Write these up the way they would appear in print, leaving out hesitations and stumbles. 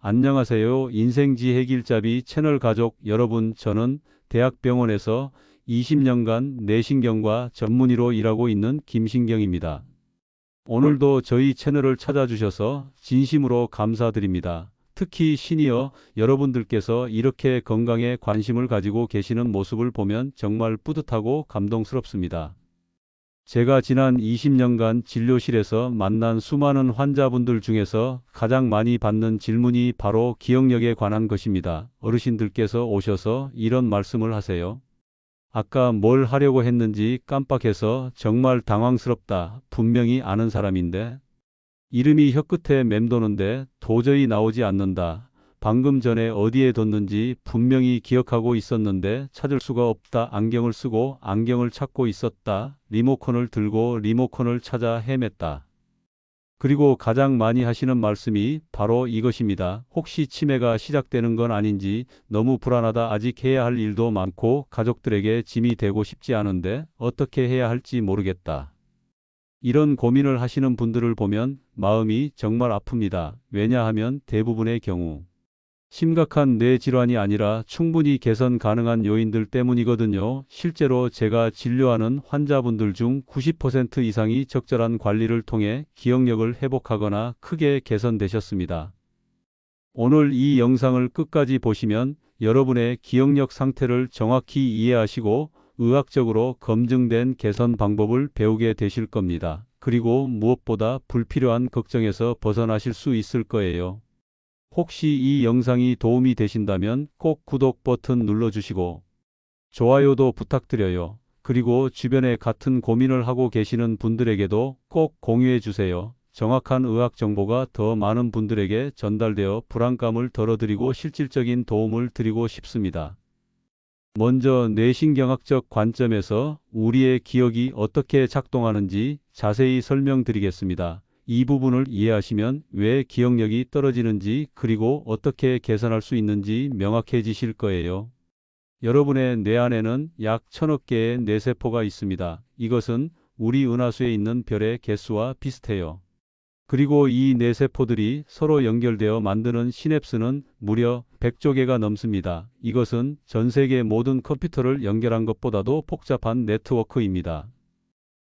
안녕하세요. 인생지혜길잡이 채널 가족 여러분, 저는 대학병원에서 20년간 뇌신경과 전문의로 일하고 있는 김신경입니다. 오늘도 저희 채널을 찾아주셔서 진심으로 감사드립니다. 특히 시니어 여러분들께서 이렇게 건강에 관심을 가지고 계시는 모습을 보면 정말 뿌듯하고 감동스럽습니다. 제가 지난 20년간 진료실에서 만난 수많은 환자분들 중에서 가장 많이 받는 질문이 바로 기억력에 관한 것입니다. 어르신들께서 오셔서 이런 말씀을 하세요. 아까 뭘 하려고 했는지 깜빡해서 정말 당황스럽다. 분명히 아는 사람인데. 이름이 혀끝에 맴도는데 도저히 나오지 않는다. 방금 전에 어디에 뒀는지 분명히 기억하고 있었는데 찾을 수가 없다. 안경을 쓰고 안경을 찾고 있었다. 리모컨을 들고 리모컨을 찾아 헤맸다. 그리고 가장 많이 하시는 말씀이 바로 이것입니다. 혹시 치매가 시작되는 건 아닌지 너무 불안하다. 아직 해야 할 일도 많고 가족들에게 짐이 되고 싶지 않은데 어떻게 해야 할지 모르겠다. 이런 고민을 하시는 분들을 보면 마음이 정말 아픕니다. 왜냐하면 대부분의 경우 심각한 뇌질환이 아니라 충분히 개선 가능한 요인들 때문이거든요. 실제로 제가 진료하는 환자분들 중 90% 이상이 적절한 관리를 통해 기억력을 회복하거나 크게 개선되셨습니다. 오늘 이 영상을 끝까지 보시면 여러분의 기억력 상태를 정확히 이해하시고 의학적으로 검증된 개선 방법을 배우게 되실 겁니다. 그리고 무엇보다 불필요한 걱정에서 벗어나실 수 있을 거예요. 혹시 이 영상이 도움이 되신다면 꼭 구독 버튼 눌러주시고 좋아요도 부탁드려요. 그리고 주변에 같은 고민을 하고 계시는 분들에게도 꼭 공유해 주세요. 정확한 의학 정보가 더 많은 분들에게 전달되어 불안감을 덜어드리고 실질적인 도움을 드리고 싶습니다. 먼저 뇌신경학적 관점에서 우리의 기억이 어떻게 작동하는지 자세히 설명드리겠습니다. 이 부분을 이해하시면 왜 기억력이 떨어지는지 그리고 어떻게 개선할 수 있는지 명확해지실 거예요. 여러분의 뇌 안에는 약 1000억 개의 뇌세포가 있습니다. 이것은 우리 은하수에 있는 별의 개수와 비슷해요. 그리고 이 뇌세포들이 서로 연결되어 만드는 시냅스는 무려 100조 개가 넘습니다. 이것은 전 세계 모든 컴퓨터를 연결한 것보다도 복잡한 네트워크입니다.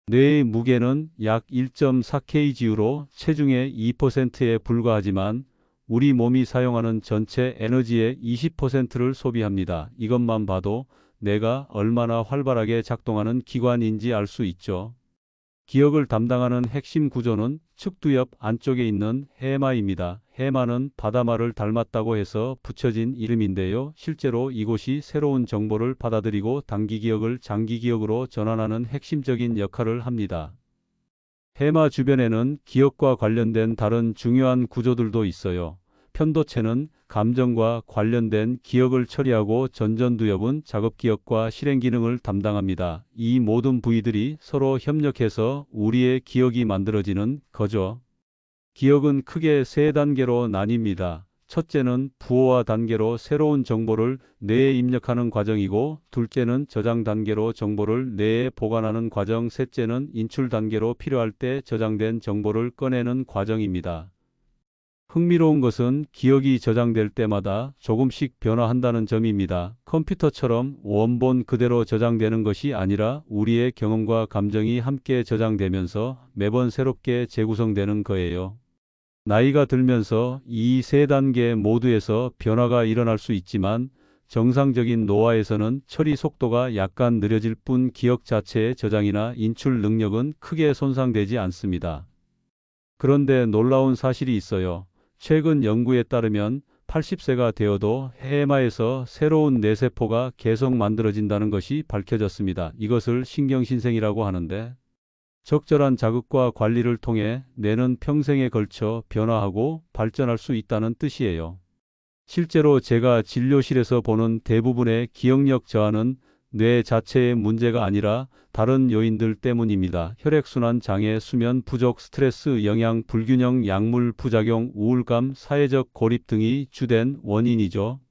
뇌의 무게는 약 1.4kg로 체중의 2%에 불과하지만 우리 몸이 사용하는 전체 에너지의 20%를 소비합니다. 이것만 봐도 뇌가 얼마나 활발하게 작동하는 기관인지 알 수 있죠. 기억을 담당하는 핵심 구조는 측두엽 안쪽에 있는 해마입니다. 해마는 바다마를 닮았다고 해서 붙여진 이름인데요. 실제로 이곳이 새로운 정보를 받아들이고 단기 기억을 장기 기억으로 전환하는 핵심적인 역할을 합니다. 해마 주변에는 기억과 관련된 다른 중요한 구조들도 있어요. 편도체는 감정과 관련된 기억을 처리하고 전전두엽은 작업기억과 실행기능을 담당합니다. 이 모든 부위들이 서로 협력해서 우리의 기억이 만들어지는 거죠. 기억은 크게 세 단계로 나뉩니다. 첫째는 부호화 단계로 새로운 정보를 뇌에 입력하는 과정이고, 둘째는 저장 단계로 정보를 뇌에 보관하는 과정, 셋째는 인출 단계로 필요할 때 저장된 정보를 꺼내는 과정입니다. 흥미로운 것은 기억이 저장될 때마다 조금씩 변화한다는 점입니다. 컴퓨터처럼 원본 그대로 저장되는 것이 아니라 우리의 경험과 감정이 함께 저장되면서 매번 새롭게 재구성되는 거예요. 나이가 들면서 이 세 단계 모두에서 변화가 일어날 수 있지만 정상적인 노화에서는 처리 속도가 약간 느려질 뿐 기억 자체의 저장이나 인출 능력은 크게 손상되지 않습니다. 그런데 놀라운 사실이 있어요. 최근 연구에 따르면 80세가 되어도 해마에서 새로운 뇌세포가 계속 만들어진다는 것이 밝혀졌습니다. 이것을 신경신생이라고 하는데, 적절한 자극과 관리를 통해 뇌는 평생에 걸쳐 변화하고 발전할 수 있다는 뜻이에요. 실제로 제가 진료실에서 보는 대부분의 기억력 저하는 뇌 자체의 문제가 아니라 다른 요인들 때문입니다. 혈액순환 장애, 수면 부족, 스트레스, 영양 불균형, 약물 부작용, 우울감, 사회적 고립 등이 주된 원인이죠.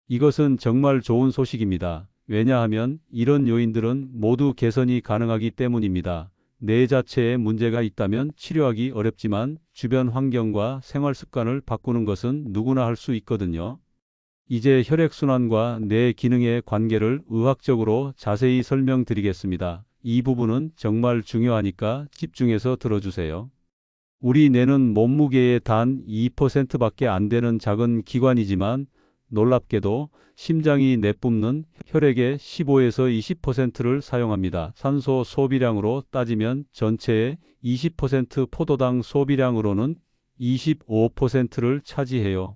이것은 정말 좋은 소식입니다. 왜냐하면 이런 요인들은 모두 개선이 가능하기 때문입니다. 뇌 자체에 문제가 있다면 치료하기 어렵지만 주변 환경과 생활 습관을 바꾸는 것은 누구나 할 수 있거든요. 이제 혈액순환과 뇌 기능의 관계를 의학적으로 자세히 설명드리겠습니다. 이 부분은 정말 중요하니까 집중해서 들어주세요. 우리 뇌는 몸무게의 단 2%밖에 안 되는 작은 기관이지만 놀랍게도 심장이 내뿜는 혈액의 15에서 20%를 사용합니다. 산소 소비량으로 따지면 전체의 20%, 포도당 소비량으로는 25%를 차지해요.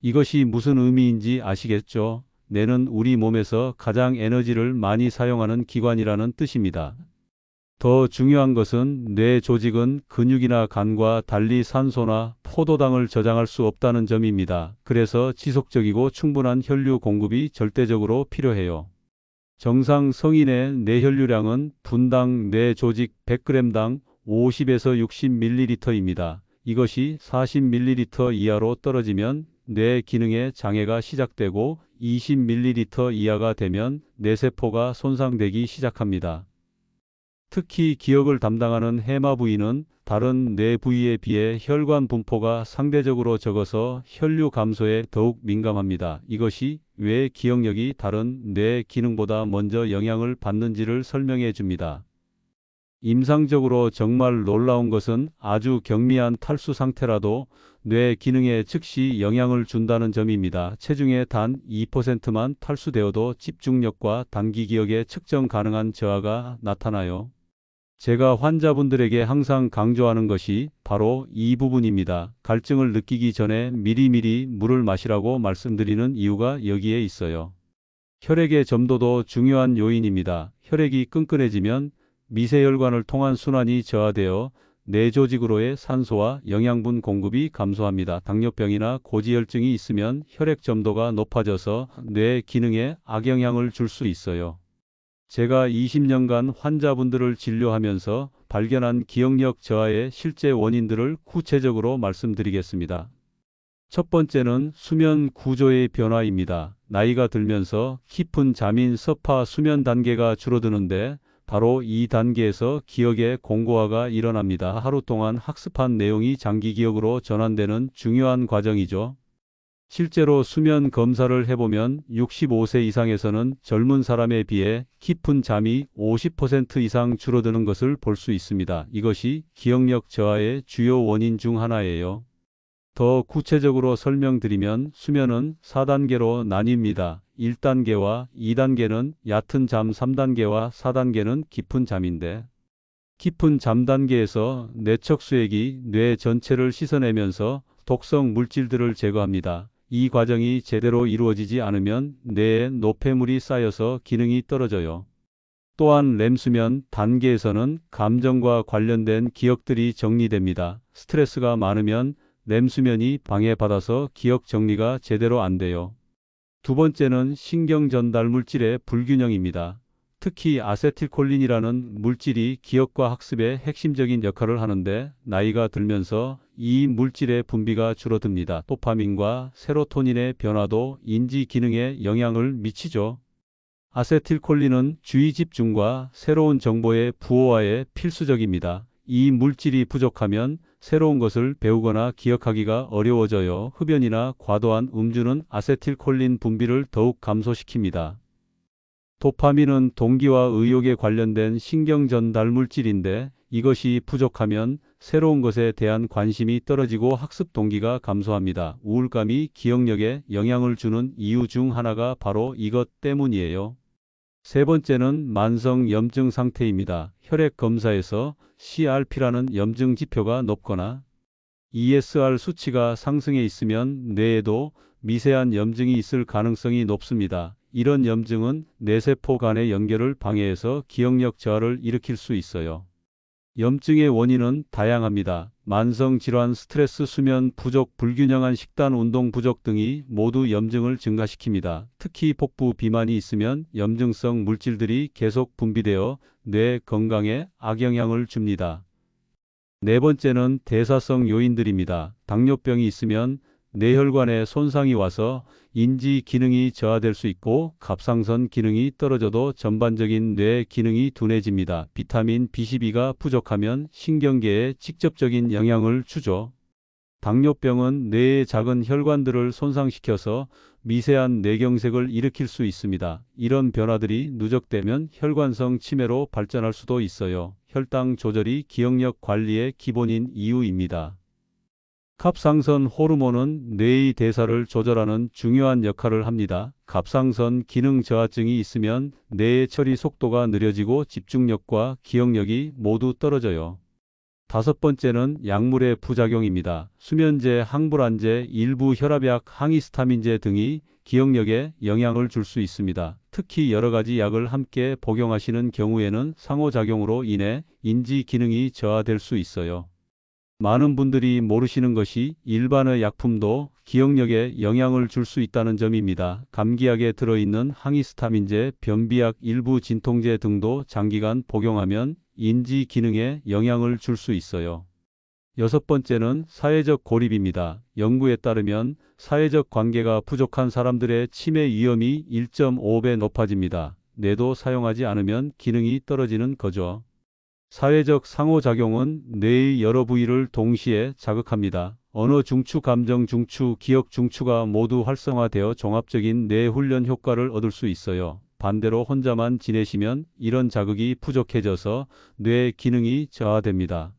이것이 무슨 의미인지 아시겠죠? 뇌는 우리 몸에서 가장 에너지를 많이 사용하는 기관이라는 뜻입니다. 더 중요한 것은 뇌 조직은 근육이나 간과 달리 산소나 포도당을 저장할 수 없다는 점입니다. 그래서 지속적이고 충분한 혈류 공급이 절대적으로 필요해요. 정상 성인의 뇌혈류량은 분당 뇌 조직 100g당 50에서 60ml입니다. 이것이 40ml 이하로 떨어지면 뇌 기능에 장애가 시작되고 20ml 이하가 되면 뇌세포가 손상되기 시작합니다. 특히 기억을 담당하는 해마 부위는 다른 뇌 부위에 비해 혈관 분포가 상대적으로 적어서 혈류 감소에 더욱 민감합니다. 이것이 왜 기억력이 다른 뇌 기능보다 먼저 영향을 받는지를 설명해 줍니다. 임상적으로 정말 놀라운 것은 아주 경미한 탈수 상태라도 뇌 기능에 즉시 영향을 준다는 점입니다. 체중의 단 2%만 탈수되어도 집중력과 단기 기억에 측정 가능한 저하가 나타나요. 제가 환자분들에게 항상 강조하는 것이 바로 이 부분입니다. 갈증을 느끼기 전에 미리미리 물을 마시라고 말씀드리는 이유가 여기에 있어요. 혈액의 점도도 중요한 요인입니다. 혈액이 끈끈해지면 미세혈관을 통한 순환이 저하되어 뇌 조직으로의 산소와 영양분 공급이 감소합니다. 당뇨병이나 고지혈증이 있으면 혈액 점도가 높아져서 뇌 기능에 악영향을 줄 수 있어요. 제가 20년간 환자분들을 진료하면서 발견한 기억력 저하의 실제 원인들을 구체적으로 말씀드리겠습니다. 첫 번째는 수면 구조의 변화입니다. 나이가 들면서 깊은 잠인 서파 수면 단계가 줄어드는데 바로 이 단계에서 기억의 공고화가 일어납니다. 하루 동안 학습한 내용이 장기 기억으로 전환되는 중요한 과정이죠. 실제로 수면 검사를 해보면 65세 이상에서는 젊은 사람에 비해 깊은 잠이 50% 이상 줄어드는 것을 볼 수 있습니다. 이것이 기억력 저하의 주요 원인 중 하나예요. 더 구체적으로 설명드리면 수면은 4단계로 나뉩니다. 1단계와 2단계는 얕은 잠, 3단계와 4단계는 깊은 잠인데 깊은 잠 단계에서 뇌척수액이 뇌 전체를 씻어내면서 독성 물질들을 제거합니다. 이 과정이 제대로 이루어지지 않으면 뇌에 노폐물이 쌓여서 기능이 떨어져요. 또한 렘수면 단계에서는 감정과 관련된 기억들이 정리됩니다. 스트레스가 많으면 렘수면이 방해받아서 기억 정리가 제대로 안 돼요. 두 번째는 신경 전달 물질의 불균형입니다. 특히 아세틸콜린이라는 물질이 기억과 학습에 핵심적인 역할을 하는데 나이가 들면서 이 물질의 분비가 줄어듭니다. 도파민과 세로토닌의 변화도 인지 기능에 영향을 미치죠. 아세틸콜린은 주의 집중과 새로운 정보의 부호화에 필수적입니다. 이 물질이 부족하면 새로운 것을 배우거나 기억하기가 어려워져요. 흡연이나 과도한 음주는 아세틸콜린 분비를 더욱 감소시킵니다. 도파민은 동기와 의욕에 관련된 신경 전달 물질인데 이것이 부족하면 새로운 것에 대한 관심이 떨어지고 학습 동기가 감소합니다. 우울감이 기억력에 영향을 주는 이유 중 하나가 바로 이것 때문이에요. 세 번째는 만성 염증 상태입니다. 혈액 검사에서 CRP라는 염증 지표가 높거나 ESR 수치가 상승해 있으면 뇌에도 미세한 염증이 있을 가능성이 높습니다. 이런 염증은 뇌세포 간의 연결을 방해해서 기억력 저하를 일으킬 수 있어요. 염증의 원인은 다양합니다. 만성 질환, 스트레스, 수면 부족, 불균형한 식단, 운동 부족 등이 모두 염증을 증가시킵니다. 특히 복부 비만이 있으면 염증성 물질들이 계속 분비되어 뇌 건강에 악영향을 줍니다. 네 번째는 대사성 요인들입니다. 당뇨병이 있으면 뇌혈관에 손상이 와서 인지 기능이 저하될 수 있고 갑상선 기능이 떨어져도 전반적인 뇌 기능이 둔해집니다. 비타민 B12가 부족하면 신경계에 직접적인 영향을 주죠. 당뇨병은 뇌의 작은 혈관들을 손상시켜서 미세한 뇌경색을 일으킬 수 있습니다. 이런 변화들이 누적되면 혈관성 치매로 발전할 수도 있어요. 혈당 조절이 기억력 관리의 기본인 이유입니다. 갑상선 호르몬은 뇌의 대사를 조절하는 중요한 역할을 합니다. 갑상선 기능 저하증이 있으면 뇌의 처리 속도가 느려지고 집중력과 기억력이 모두 떨어져요. 다섯 번째는 약물의 부작용입니다. 수면제, 항불안제, 일부 혈압약, 항히스타민제 등이 기억력에 영향을 줄 수 있습니다. 특히 여러 가지 약을 함께 복용하시는 경우에는 상호작용으로 인해 인지 기능이 저하될 수 있어요. 많은 분들이 모르시는 것이 일반의 약품도 기억력에 영향을 줄 수 있다는 점입니다. 감기약에 들어있는 항히스타민제, 변비약, 일부 진통제 등도 장기간 복용하면 인지 기능에 영향을 줄 수 있어요. 여섯 번째는 사회적 고립입니다. 연구에 따르면 사회적 관계가 부족한 사람들의 치매 위험이 1.5배 높아집니다. 뇌도 사용하지 않으면 기능이 떨어지는 거죠. 사회적 상호작용은 뇌의 여러 부위를 동시에 자극합니다. 언어 중추, 감정 중추, 기억 중추가 모두 활성화되어 종합적인 뇌 훈련 효과를 얻을 수 있어요. 반대로 혼자만 지내시면 이런 자극이 부족해져서 뇌 기능이 저하됩니다.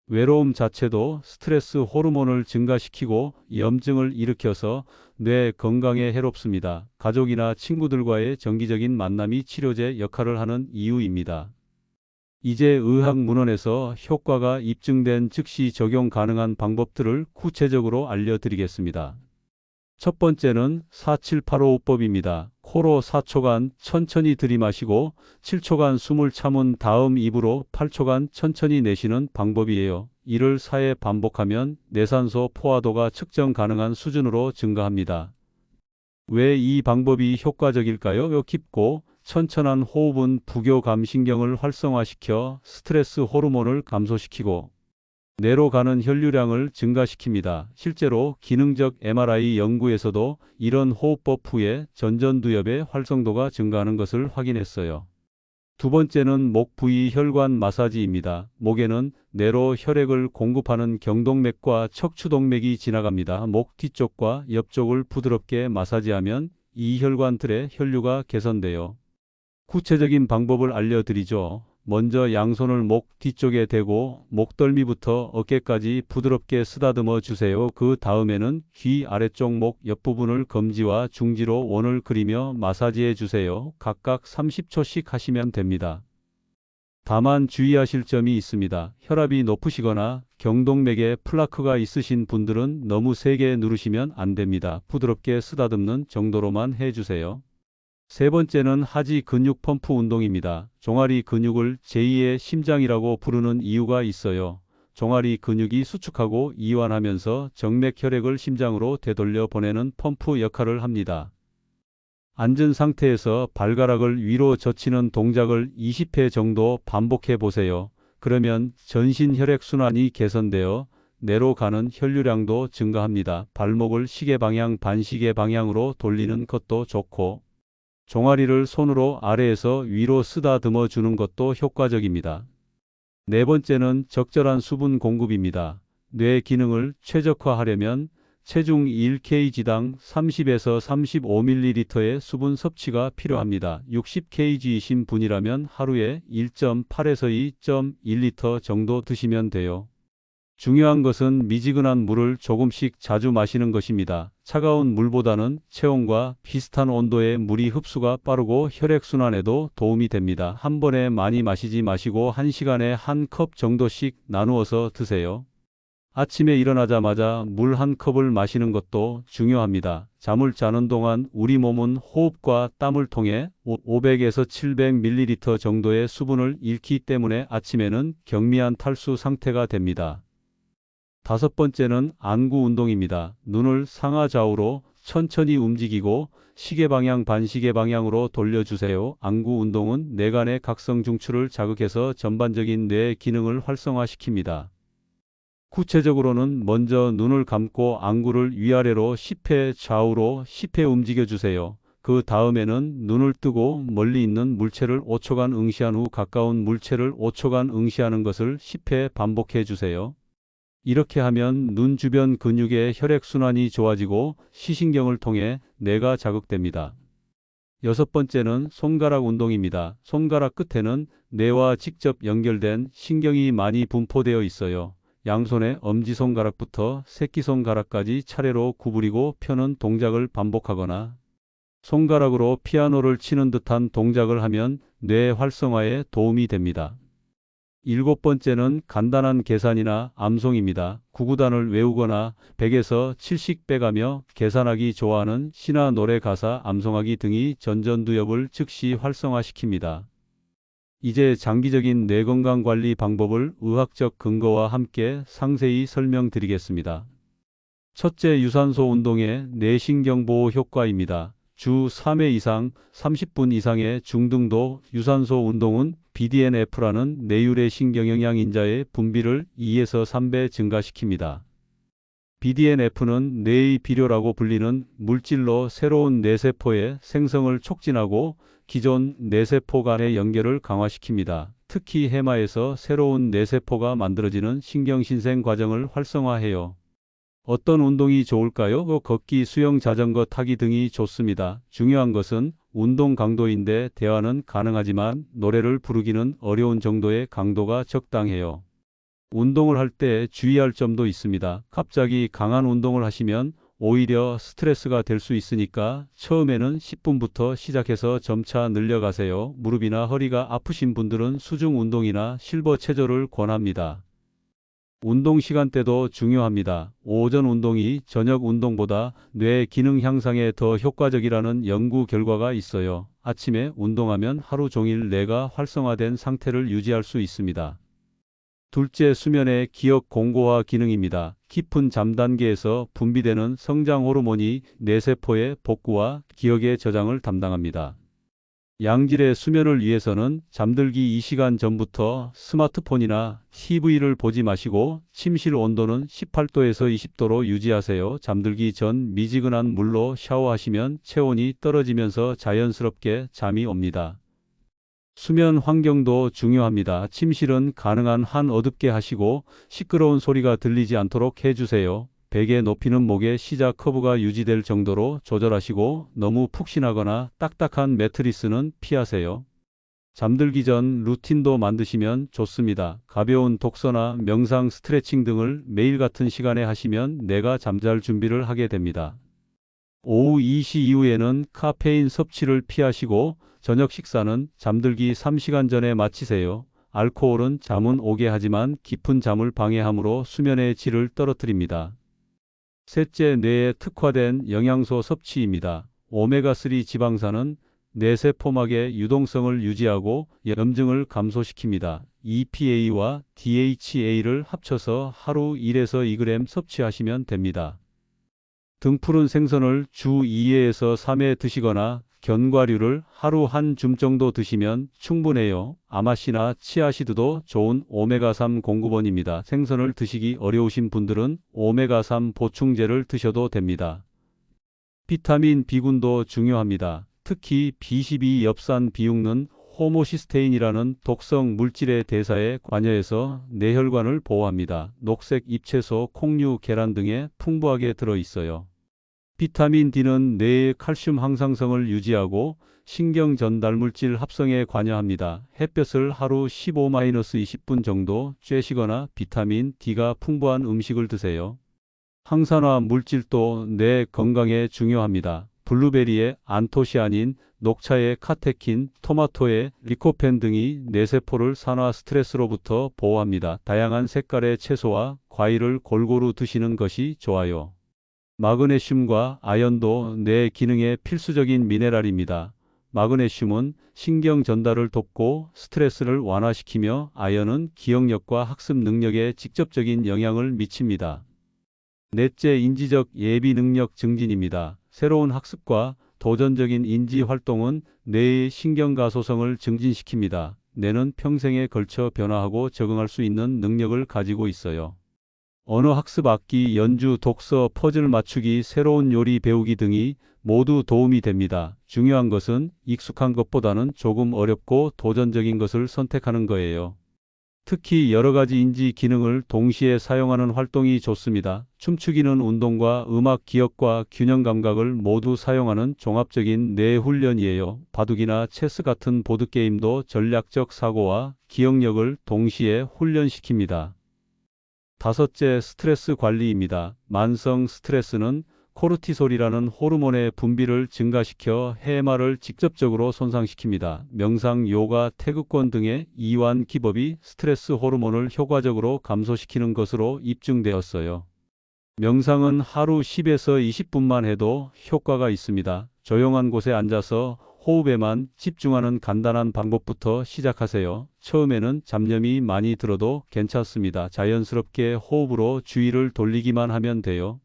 외로움 자체도 스트레스 호르몬을 증가시키고 염증을 일으켜서 뇌 건강에 해롭습니다. 가족이나 친구들과의 정기적인 만남이 치료제 역할을 하는 이유입니다. 이제 의학문헌에서 효과가 입증된 즉시 적용 가능한 방법들을 구체적으로 알려드리겠습니다. 첫 번째는 4-7-8-5법입니다. 코로 4초간 천천히 들이마시고 7초간 숨을 참은 다음 입으로 8초간 천천히 내쉬는 방법이에요. 이를 4회 반복하면 내산소 포화도가 측정 가능한 수준으로 증가합니다. 왜 이 방법이 효과적일까요? 깊고 천천한 호흡은 부교감신경을 활성화시켜 스트레스 호르몬을 감소시키고 뇌로 가는 혈류량을 증가시킵니다. 실제로 기능적 MRI 연구에서도 이런 호흡법 후에 전전두엽의 활성도가 증가하는 것을 확인했어요. 두 번째는 목 부위 혈관 마사지입니다. 목에는 뇌로 혈액을 공급하는 경동맥과 척추동맥이 지나갑니다. 목 뒤쪽과 옆쪽을 부드럽게 마사지하면 이 혈관들의 혈류가 개선돼요. 구체적인 방법을 알려드리죠. 먼저 양손을 목 뒤쪽에 대고 목덜미부터 어깨까지 부드럽게 쓰다듬어 주세요. 그 다음에는 귀 아래쪽 목 옆부분을 검지와 중지로 원을 그리며 마사지해 주세요. 각각 30초씩 하시면 됩니다. 다만 주의하실 점이 있습니다. 혈압이 높으시거나 경동맥에 플라크가 있으신 분들은 너무 세게 누르시면 안 됩니다. 부드럽게 쓰다듬는 정도로만 해주세요. 세 번째는 하지 근육 펌프 운동입니다. 종아리 근육을 제2의 심장이라고 부르는 이유가 있어요. 종아리 근육이 수축하고 이완하면서 정맥 혈액을 심장으로 되돌려 보내는 펌프 역할을 합니다. 앉은 상태에서 발가락을 위로 젖히는 동작을 20회 정도 반복해 보세요. 그러면 전신 혈액 순환이 개선되어 뇌로 가는 혈류량도 증가합니다. 발목을 시계 방향 반시계 방향으로 돌리는 것도 좋고 종아리를 손으로 아래에서 위로 쓰다듬어 주는 것도 효과적입니다. 네 번째는 적절한 수분 공급입니다. 뇌 기능을 최적화하려면 체중 1kg당 30에서 35ml의 수분 섭취가 필요합니다. 60kg이신 분이라면 하루에 1.8에서 2.1L 정도 드시면 돼요. 중요한 것은 미지근한 물을 조금씩 자주 마시는 것입니다. 차가운 물보다는 체온과 비슷한 온도의 물이 흡수가 빠르고 혈액순환에도 도움이 됩니다. 한 번에 많이 마시지 마시고 1시간에 한 컵 정도씩 나누어서 드세요. 아침에 일어나자마자 물 한 컵을 마시는 것도 중요합니다. 잠을 자는 동안 우리 몸은 호흡과 땀을 통해 500에서 700ml 정도의 수분을 잃기 때문에 아침에는 경미한 탈수 상태가 됩니다. 다섯 번째는 안구 운동입니다. 눈을 상하좌우로 천천히 움직이고 시계 방향 반시계 방향으로 돌려주세요. 안구 운동은 뇌간의 각성 중추를 자극해서 전반적인 뇌 기능을 활성화시킵니다. 구체적으로는 먼저 눈을 감고 안구를 위아래로 10회, 좌우로 10회 움직여 주세요. 그 다음에는 눈을 뜨고 멀리 있는 물체를 5초간 응시한 후 가까운 물체를 5초간 응시하는 것을 10회 반복해 주세요. 이렇게 하면 눈 주변 근육의 혈액순환이 좋아지고 시신경을 통해 뇌가 자극됩니다. 여섯 번째는 손가락 운동입니다. 손가락 끝에는 뇌와 직접 연결된 신경이 많이 분포되어 있어요. 양손의 엄지손가락부터 새끼손가락까지 차례로 구부리고 펴는 동작을 반복하거나 손가락으로 피아노를 치는 듯한 동작을 하면 뇌 활성화에 도움이 됩니다. 일곱 번째는 간단한 계산이나 암송입니다. 구구단을 외우거나 100에서 7씩 빼가며 계산하기 좋아하는 시나 노래 가사 암송하기 등이 전전두엽을 즉시 활성화시킵니다. 이제 장기적인 뇌건강 관리 방법을 의학적 근거와 함께 상세히 설명드리겠습니다. 첫째, 유산소 운동의 뇌신경보호 효과입니다. 주 3회 이상 30분 이상의 중등도 유산소 운동은 BDNF라는 뇌유래 신경영양인자의 분비를 2에서 3배 증가시킵니다. BDNF는 뇌의 비료라고 불리는 물질로 새로운 뇌세포의 생성을 촉진하고 기존 뇌세포 간의 연결을 강화시킵니다. 특히 해마에서 새로운 뇌세포가 만들어지는 신경신생 과정을 활성화해요. 어떤 운동이 좋을까요? 걷기, 수영, 자전거 타기 등이 좋습니다. 중요한 것은 운동 강도인데 대화는 가능하지만 노래를 부르기는 어려운 정도의 강도가 적당해요. 운동을 할 때 주의할 점도 있습니다. 갑자기 강한 운동을 하시면 오히려 스트레스가 될 수 있으니까 처음에는 10분부터 시작해서 점차 늘려가세요. 무릎이나 허리가 아프신 분들은 수중 운동이나 실버 체조를 권합니다. 운동 시간대도 중요합니다. 오전 운동이 저녁 운동보다 뇌 기능 향상에 더 효과적이라는 연구 결과가 있어요. 아침에 운동하면 하루 종일 뇌가 활성화된 상태를 유지할 수 있습니다. 둘째, 수면의 기억 공고화 기능입니다. 깊은 잠 단계에서 분비되는 성장 호르몬이 뇌세포의 복구와 기억의 저장을 담당합니다. 양질의 수면을 위해서는 잠들기 2시간 전부터 스마트폰이나 TV를 보지 마시고 침실 온도는 18도에서 20도로 유지하세요. 잠들기 전 미지근한 물로 샤워하시면 체온이 떨어지면서 자연스럽게 잠이 옵니다. 수면 환경도 중요합니다. 침실은 가능한 한 어둡게 하시고 시끄러운 소리가 들리지 않도록 해주세요. 베개 높이는 목의 시작 커브가 유지될 정도로 조절하시고 너무 푹신하거나 딱딱한 매트리스는 피하세요. 잠들기 전 루틴도 만드시면 좋습니다. 가벼운 독서나 명상, 스트레칭 등을 매일 같은 시간에 하시면 뇌가 잠잘 준비를 하게 됩니다. 오후 2시 이후에는 카페인 섭취를 피하시고 저녁 식사는 잠들기 3시간 전에 마치세요. 알코올은 잠은 오게 하지만 깊은 잠을 방해하므로 수면의 질을 떨어뜨립니다. 셋째, 뇌에 특화된 영양소 섭취입니다. 오메가3 지방산은 뇌세포막의 유동성을 유지하고 염증을 감소시킵니다. EPA와 DHA를 합쳐서 하루 1에서 2g 섭취하시면 됩니다. 등푸른 생선을 주 2회에서 3회 드시거나 견과류를 하루 한 줌 정도 드시면 충분해요. 아마씨나 치아시드도 좋은 오메가3 공급원입니다. 생선을 드시기 어려우신 분들은 오메가3 보충제를 드셔도 됩니다. 비타민 B군도 중요합니다. 특히 B12 엽산 비육는 호모시스테인이라는 독성 물질의 대사에 관여해서 뇌혈관을 보호합니다. 녹색 잎채소, 콩류, 계란 등에 풍부하게 들어있어요. 비타민 D는 뇌의 칼슘 항상성을 유지하고 신경 전달물질 합성에 관여합니다. 햇볕을 하루 15-20분 정도 쬐시거나 비타민 D가 풍부한 음식을 드세요. 항산화 물질도 뇌 건강에 중요합니다. 블루베리의 안토시아닌, 녹차의 카테킨, 토마토의 리코펜 등이 뇌세포를 산화 스트레스로부터 보호합니다. 다양한 색깔의 채소와 과일을 골고루 드시는 것이 좋아요. 마그네슘과 아연도 뇌 기능에 필수적인 미네랄입니다. 마그네슘은 신경 전달을 돕고 스트레스를 완화시키며 아연은 기억력과 학습 능력에 직접적인 영향을 미칩니다. 넷째, 인지적 예비 능력 증진입니다. 새로운 학습과 도전적인 인지 활동은 뇌의 신경가소성을 증진시킵니다. 뇌는 평생에 걸쳐 변화하고 적응할 수 있는 능력을 가지고 있어요. 언어 학습, 악기 연주, 독서, 퍼즐 맞추기, 새로운 요리 배우기 등이 모두 도움이 됩니다. 중요한 것은 익숙한 것보다는 조금 어렵고 도전적인 것을 선택하는 거예요. 특히 여러 가지 인지 기능을 동시에 사용하는 활동이 좋습니다. 춤추기는 운동과 음악 기억과 균형 감각을 모두 사용하는 종합적인 뇌 훈련이에요. 바둑이나 체스 같은 보드게임도 전략적 사고와 기억력을 동시에 훈련시킵니다. 다섯째, 스트레스 관리입니다. 만성 스트레스는 코르티솔이라는 호르몬의 분비를 증가시켜 해마를 직접적으로 손상시킵니다. 명상, 요가, 태극권 등의 이완 기법이 스트레스 호르몬을 효과적으로 감소시키는 것으로 입증되었어요. 명상은 하루 10에서 20분만 해도 효과가 있습니다. 조용한 곳에 앉아서 호흡에만 집중하는 간단한 방법부터 시작하세요. 처음에는 잡념이 많이 들어도 괜찮습니다. 자연스럽게 호흡으로 주의를 돌리기만 하면 돼요.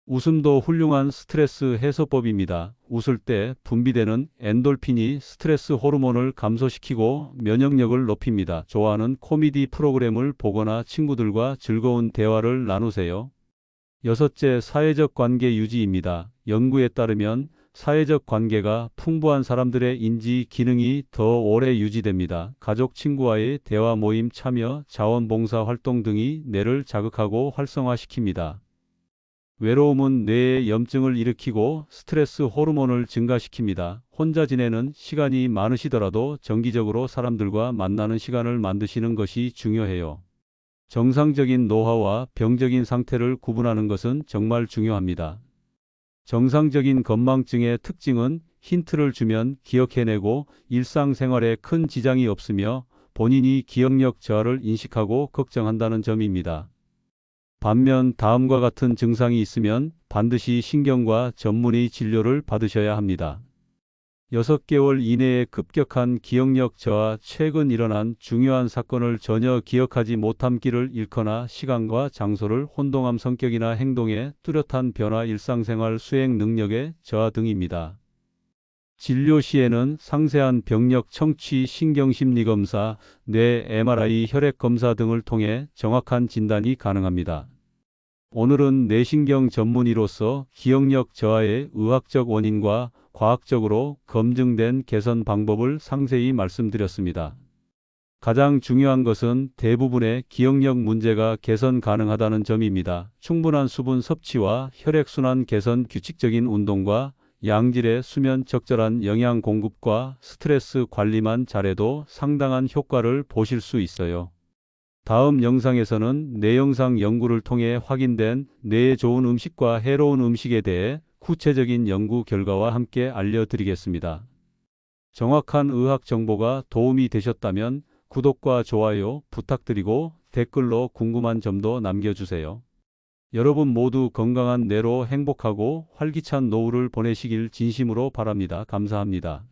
웃음도 훌륭한 스트레스 해소법입니다. 웃을 때 분비되는 엔돌핀이 스트레스 호르몬을 감소시키고 면역력을 높입니다. 좋아하는 코미디 프로그램을 보거나 친구들과 즐거운 대화를 나누세요. 여섯째, 사회적 관계 유지입니다. 연구에 따르면 사회적 관계가 풍부한 사람들의 인지 기능이 더 오래 유지됩니다. 가족, 친구와의 대화, 모임 참여, 자원봉사 활동 등이 뇌를 자극하고 활성화시킵니다. 외로움은 뇌에 염증을 일으키고 스트레스 호르몬을 증가시킵니다. 혼자 지내는 시간이 많으시더라도 정기적으로 사람들과 만나는 시간을 만드시는 것이 중요해요. 정상적인 노화와 병적인 상태를 구분하는 것은 정말 중요합니다. 정상적인 건망증의 특징은 힌트를 주면 기억해내고 일상생활에 큰 지장이 없으며 본인이 기억력 저하를 인식하고 걱정한다는 점입니다. 반면 다음과 같은 증상이 있으면 반드시 신경과 전문의 진료를 받으셔야 합니다. 6개월 이내에 급격한 기억력 저하, 최근 일어난 중요한 사건을 전혀 기억하지 못함, 길을 잃거나 시간과 장소를 혼동함, 성격이나 행동에 뚜렷한 변화, 일상생활 수행 능력의 저하 등입니다. 진료 시에는 상세한 병력 청취, 신경심리검사, 뇌 MRI, 혈액검사 등을 통해 정확한 진단이 가능합니다. 오늘은 뇌신경 전문의로서 기억력 저하의 의학적 원인과 과학적으로 검증된 개선 방법을 상세히 말씀드렸습니다. 가장 중요한 것은 대부분의 기억력 문제가 개선 가능하다는 점입니다. 충분한 수분 섭취와 혈액순환 개선, 규칙적인 운동과 양질의 수면, 적절한 영양 공급과 스트레스 관리만 잘해도 상당한 효과를 보실 수 있어요. 다음 영상에서는 뇌영상 연구를 통해 확인된 뇌에 좋은 음식과 해로운 음식에 대해 구체적인 연구 결과와 함께 알려드리겠습니다. 정확한 의학 정보가 도움이 되셨다면 구독과 좋아요 부탁드리고 댓글로 궁금한 점도 남겨주세요. 여러분 모두 건강한 뇌로 행복하고 활기찬 노후를 보내시길 진심으로 바랍니다. 감사합니다.